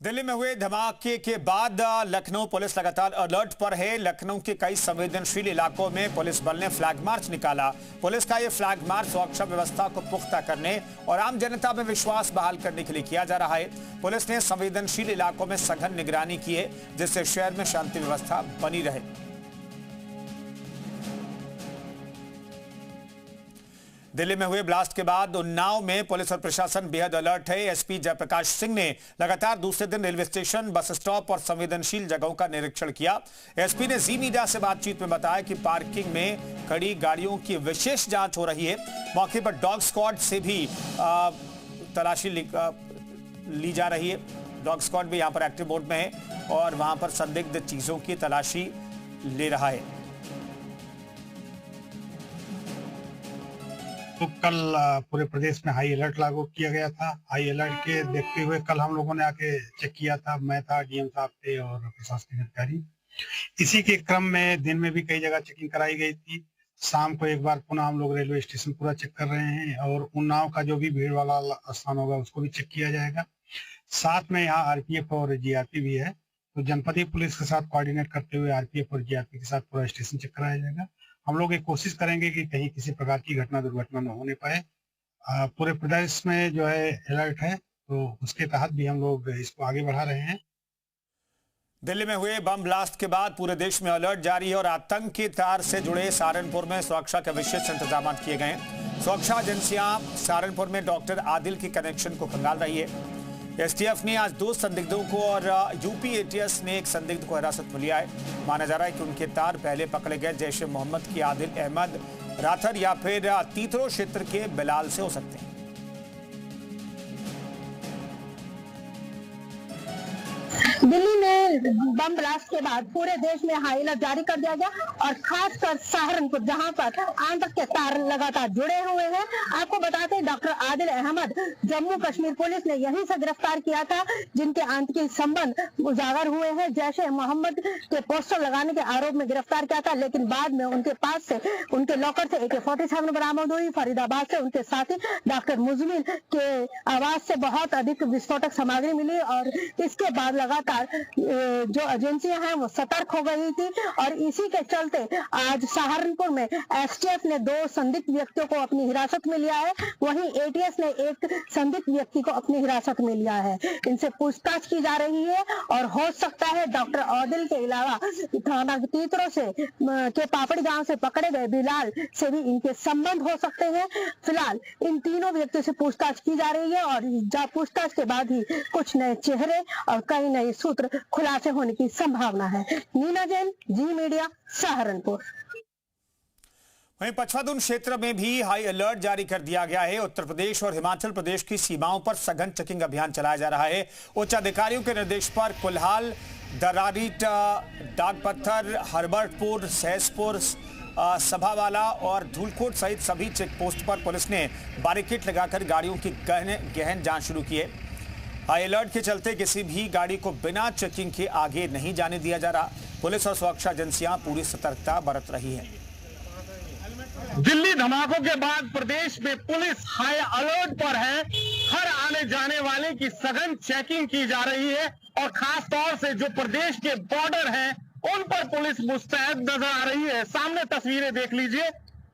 दिल्ली में हुए धमाके के बाद लखनऊ पुलिस लगातार अलर्ट पर है। लखनऊ के कई संवेदनशील इलाकों में पुलिस बल ने फ्लैग मार्च निकाला। पुलिस का यह फ्लैग मार्च सुरक्षा व्यवस्था को पुख्ता करने और आम जनता में विश्वास बहाल करने के लिए किया जा रहा है। पुलिस ने संवेदनशील इलाकों में सघन निगरानी की है, जिससे शहर में शांति व्यवस्था बनी रहे। दिल्ली में हुए ब्लास्ट के बाद उन्नाव में पुलिस और प्रशासन बेहद अलर्ट है। एसपी जयप्रकाश सिंह ने लगातार दूसरे दिन रेलवे स्टेशन, बस स्टॉप और संवेदनशील जगहों का निरीक्षण किया। एसपी ने जी मीडिया से बातचीत में बताया कि पार्किंग में खड़ी गाड़ियों की विशेष जांच हो रही है। मौके पर डॉग स्क्वाड से भी तलाशी ली जा रही है। डॉग स्क्वाड भी यहां पर एक्टिव मोड में है और वहां पर संदिग्ध चीजों की तलाशी ले रहा है। तो कल पूरे प्रदेश में हाई अलर्ट लागू किया गया था। हाई अलर्ट के देखते हुए कल हम लोगों ने आके चेक किया था। मैं था, डीएम साहब थे और प्रशासनिक अधिकारी। इसी के क्रम में दिन में भी कई जगह चेकिंग कराई गई थी। शाम को एक बार पुनः हम लोग रेलवे स्टेशन पूरा चेक कर रहे हैं और उन्नाव का जो भी भीड़ वाला स्थान होगा उसको भी चेक किया जाएगा। साथ में यहाँ आरपीएफ और जीआरपी भी है, तो जनपदीय पुलिस के साथ कोऑर्डिनेट करते हुए आरपीएफ और जीआरपी के साथ पूरा स्टेशन चेक कराया जाएगा। हम लोग एक कोशिश करेंगे कि कहीं किसी प्रकार की घटना दुर्घटना न होने पाए। पूरे प्रदेश में जो है अलर्ट है, तो उसके तहत भी हम लोग इसको आगे बढ़ा रहे हैं। दिल्ली में हुए बम ब्लास्ट के बाद पूरे देश में अलर्ट जारी है और आतंक की तार से जुड़े सहारनपुर में सुरक्षा के विशेष इंतजाम किए गए हैं। सुरक्षा एजेंसियां सहारनपुर में डॉक्टर आदिल के कनेक्शन को खंगाल रही है। एसटीएफ ने आज 2 संदिग्धों को और यूपी एटीएस ने एक संदिग्ध को हिरासत में लिया है। माना जा रहा है कि उनके तार पहले पकड़े गए जैश ए मोहम्मद की आदिल अहमद राथर या फिर तीतरो क्षेत्र के बिलाल से हो सकते हैं। दिल्ली में बम ब्लास्ट के बाद पूरे देश में हाई अलर्ट जारी कर दिया गया और खासकर सहारनपुर, जहां पर आतंक के तार लगातार जुड़े हुए हैं। आपको बताते हैं, डॉक्टर आदिल अहमद जम्मू कश्मीर पुलिस ने यहीं से गिरफ्तार किया था, जिनके आतंकी संबंध उजागर हुए हैं। जैश ए मोहम्मद के पोस्टर लगाने के आरोप में गिरफ्तार किया था, लेकिन बाद में उनके पास से, उनके लॉकर से AK-47 बरामद हुई। फरीदाबाद से उनके साथी डॉक्टर मुजमिल के आवास से बहुत अधिक विस्फोटक सामग्री मिली और इसके बाद लगातार जो एजेंसियां हैं वो सतर्क हो गई थी और इसी के चलते आज सहारनपुर में एसटीएफ ने 2 संदिग्ध व्यक्तियों को अपनी हिरासत में लिया है। वहीं एटीएस ने एक संदिग्ध व्यक्ति को अपनी हिरासत में लिया है। इनसे पूछताछ की जा रही है और हो सकता है डॉक्टर आदिल के अलावा थाना तीतरो से के पापड़ी गांव से पकड़े गए बिलाल से भी इनके संबंध हो सकते हैं। फिलहाल इन तीनों व्यक्तियों से पूछताछ की जा रही है और पूछताछ के बाद ही कुछ नए चेहरे और कई नए सूत्र खुलासे होने की संभावना है। नीना जैन, जी मीडिया, सहारनपुर। वहीं पचफादुन क्षेत्र में भी हाई अलर्ट जारी कर दिया गया है। उत्तर प्रदेश और हिमाचल प्रदेश की सीमाओं पर सघन चेकिंग अभियान चलाया जा रहा है। उच्च अधिकारियों के निर्देश पर कुल्हाल, दरारीट, डाकपत्थर, हरबर्टपुर, सहसपुर, सभावाला और धूलकोट सहित सभी चेक पोस्ट पर पुलिस ने बैरिकेड लगाकर गाड़ियों की गहन जांच शुरू की है। हाई अलर्ट के चलते किसी भी गाड़ी को बिना चेकिंग के आगे नहीं जाने दिया जा रहा। पुलिस और सुरक्षा एजेंसियां पूरी सतर्कता बरत रही है। दिल्ली धमाकों के बाद प्रदेश में पुलिस हाई अलर्ट पर है। हर आने जाने वाले की सघन चेकिंग की जा रही है और खास तौर से जो प्रदेश के बॉर्डर हैं उन पर पुलिस मुस्तैद नजर आ रही है। सामने तस्वीरें देख लीजिए,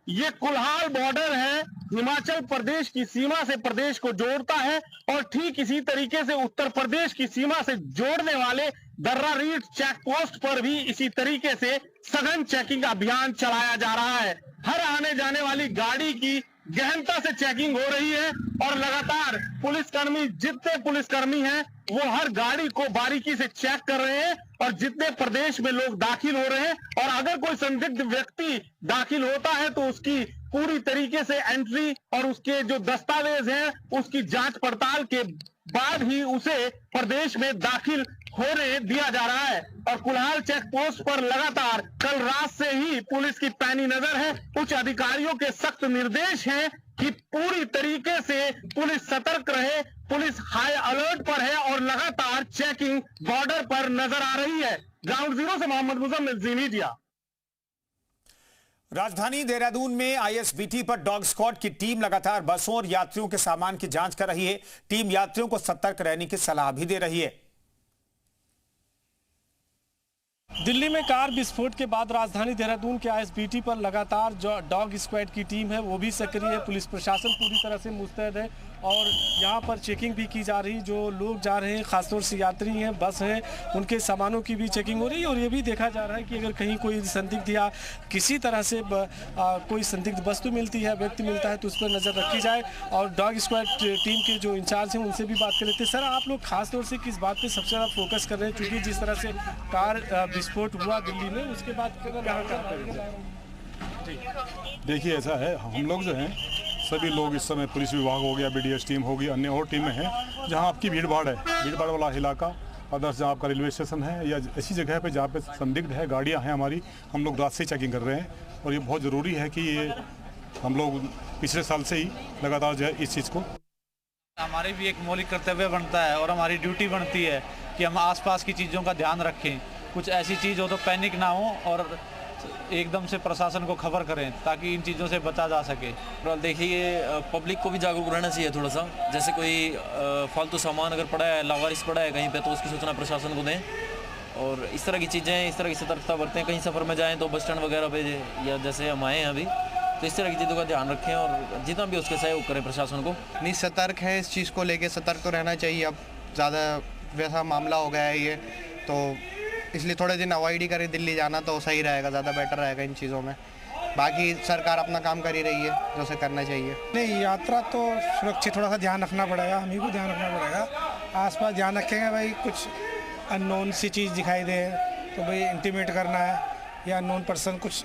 ये कुल्हाल बॉर्डर है, हिमाचल प्रदेश की सीमा से प्रदेश को जोड़ता है और ठीक इसी तरीके से उत्तर प्रदेश की सीमा से जोड़ने वाले दर्रारीट चेक पोस्ट पर भी इसी तरीके से सघन चेकिंग अभियान चलाया जा रहा है। हर आने जाने वाली गाड़ी की गहनता से चेकिंग हो रही है और लगातार पुलिसकर्मी, जितने पुलिसकर्मी हैं वो हर गाड़ी को बारीकी से चेक कर रहे हैं और जितने प्रदेश में लोग दाखिल हो रहे हैं और अगर कोई संदिग्ध व्यक्ति दाखिल होता है तो उसकी पूरी तरीके से एंट्री और उसके जो दस्तावेज हैं उसकी जांच पड़ताल के बाद ही उसे प्रदेश में दाखिल होने दिया जा रहा है। और कुल्हाल चेक पोस्ट पर लगातार कल रात से ही पुलिस की पैनी नजर है। उच्च अधिकारियों के सख्त निर्देश हैं कि पूरी तरीके से पुलिस सतर्क रहे। पुलिस हाई अलर्ट पर है और लगातार चेकिंग बॉर्डर पर नजर आ रही है। ग्राउंड जीरो से मोहम्मद मुजम्मिल, जी मीडिया। राजधानी देहरादून में आईएसबीटी पर डॉग स्क्वाड की टीम लगातार बसों और यात्रियों के सामान की जांच कर रही है। टीम यात्रियों को सतर्क रहने की सलाह भी दे रही है। दिल्ली में कार विस्फोट के बाद राजधानी देहरादून के आईएसबीटी पर लगातार जो डॉग स्क्वाड की टीम है वो भी सक्रिय है। पुलिस प्रशासन पूरी तरह से मुस्तैद है और यहाँ पर चेकिंग भी की जा रही। जो लोग जा रहे हैं, खासतौर से यात्री हैं, बस हैं, उनके सामानों की भी चेकिंग हो रही है और ये भी देखा जा रहा है कि अगर कहीं कोई संदिग्ध या किसी तरह से कोई संदिग्ध वस्तु मिलती है, व्यक्ति मिलता है, तो उस पर नज़र रखी जाए। और डॉग स्क्वाड टीम के जो इंचार्ज हैं उनसे भी बात कर लेते हैं। सर, आप लोग खासतौर से किस बात पर सबसे ज़्यादा फोकस कर रहे हैं, चूँकि जिस तरह से कार विस्फोट हुआ दिल्ली में, उसके बाद देखिए ऐसा है, हम लोग जो हैं सभी लोग इस समय पुलिस विभाग हो गया, बीडीएस टीम होगी, अन्य और टीमें हैं जहां आपकी भीड़ भाड़ है, भीड़ भाड़ वाला इलाका, अदर्स जहाँ आपका रेलवे स्टेशन है या ऐसी जगह पे जहाँ पे संदिग्ध है, गाड़ियाँ हैं हमारी, हम लोग रात से चेकिंग कर रहे हैं। और ये बहुत ज़रूरी है कि ये हम लोग पिछले साल से ही लगातार जो है इस चीज़ को, हमारे भी एक मौलिक कर्तव्य बनता है और हमारी ड्यूटी बनती है कि हम आसपास की चीज़ों का ध्यान रखें। कुछ ऐसी चीज़ हो तो पैनिक ना हो और एकदम से प्रशासन को खबर करें ताकि इन चीज़ों से बचा जा सके। और देखिए, पब्लिक को भी जागरूक रहना चाहिए थोड़ा सा। जैसे कोई फालतू सामान अगर पड़ा है, लावारिस पड़ा है कहीं पे, तो उसकी सूचना प्रशासन को दें। और इस तरह की चीज़ें, इस तरह की सतर्कता बरतें। कहीं सफ़र में जाएँ तो बस स्टैंड वगैरह पे या जैसे हम आए हैं अभी, तो इस तरह की चीज़ों का ध्यान रखें और जितना भी उसके सहयोग करें प्रशासन को। नहीं, सतर्क है, इस चीज़ को लेके सतर्क तो रहना चाहिए। अब ज़्यादा वैसा मामला हो गया है ये, तो इसलिए थोड़े दिन अवॉइड ही करें। दिल्ली जाना तो सही रहेगा, ज़्यादा बेटर रहेगा इन चीज़ों में। बाकी सरकार अपना काम कर ही रही है जो उसे करना चाहिए। नहीं, यात्रा तो सुरक्षित थोड़ा सा ध्यान रखना पड़ेगा, हम ही को ध्यान रखना पड़ेगा। आसपास ध्यान रखेंगे भाई, कुछ अननोन सी चीज़ दिखाई दे तो भाई इंटीमेट करना है, या अननोन पर्सन कुछ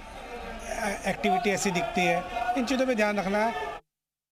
एक्टिविटी ऐसी दिखती है, इन चीज़ों पे ध्यान रखना है।